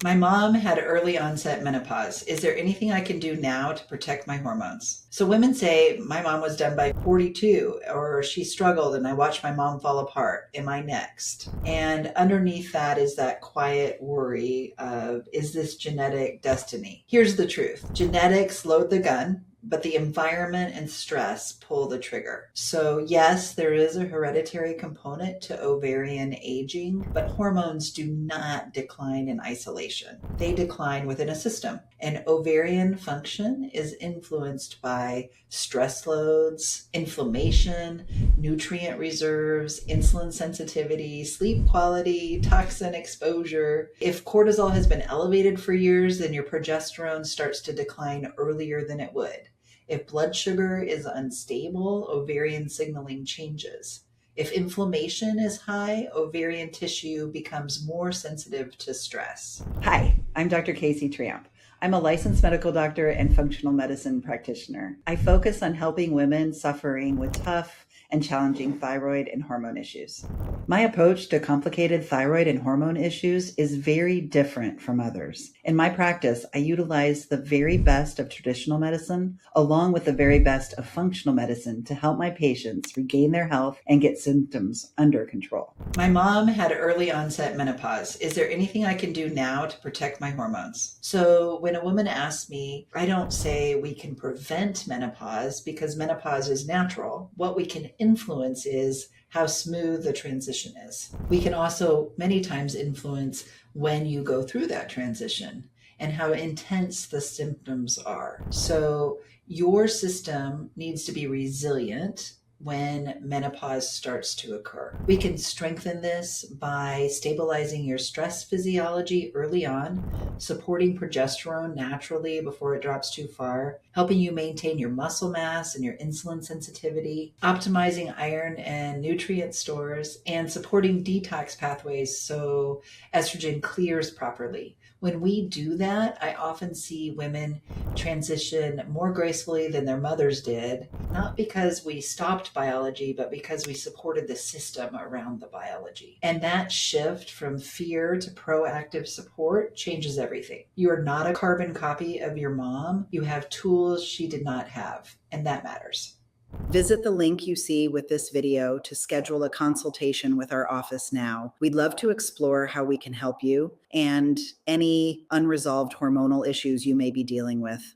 My mom had early onset menopause. Is there anything I can do now to protect my hormones? So women say my mom was done by 42 or she struggled and I watched my mom fall apart. Am I next? And underneath that is that quiet worry of, is this genetic destiny? Here's the truth. Genetics load the gun, but the environment and stress pull the trigger. So, yes, there is a hereditary component to ovarian aging, but hormones do not decline in isolation. They decline within a system. And ovarian function is influenced by stress loads, inflammation, nutrient reserves, insulin sensitivity, sleep quality, toxin exposure. If cortisol has been elevated for years, then your progesterone starts to decline earlier than it would. If blood sugar is unstable, ovarian signaling changes. If inflammation is high, ovarian tissue becomes more sensitive to stress. Hi, I'm Dr. Casey Tramp. I'm a licensed medical doctor and functional medicine practitioner. I focus on helping women suffering with tough and challenging thyroid and hormone issues. My approach to complicated thyroid and hormone issues is very different from others. In my practice, I utilize the very best of traditional medicine along with the very best of functional medicine to help my patients regain their health and get symptoms under control. My mom had early onset menopause. Is there anything I can do now to protect my hormones? So when a woman asks me, I don't say we can prevent menopause because menopause is natural. What we can influence is how smooth the transition is. We can also many times influence when you go through that transition and how intense the symptoms are. So your system needs to be resilient when menopause starts to occur. We can strengthen this by stabilizing your stress physiology early on, supporting progesterone naturally before it drops too far, helping you maintain your muscle mass and your insulin sensitivity, optimizing iron and nutrient stores, and supporting detox pathways so estrogen clears properly. When we do that, I often see women transition more gracefully than their mothers did, not because we stopped biology, but because we supported the system around the biology. And that shift from fear to proactive support changes everything. You are not a carbon copy of your mom. You have tools she did not have, and that matters. Visit the link you see with this video to schedule a consultation with our office now. We'd love to explore how we can help you and any unresolved hormonal issues you may be dealing with.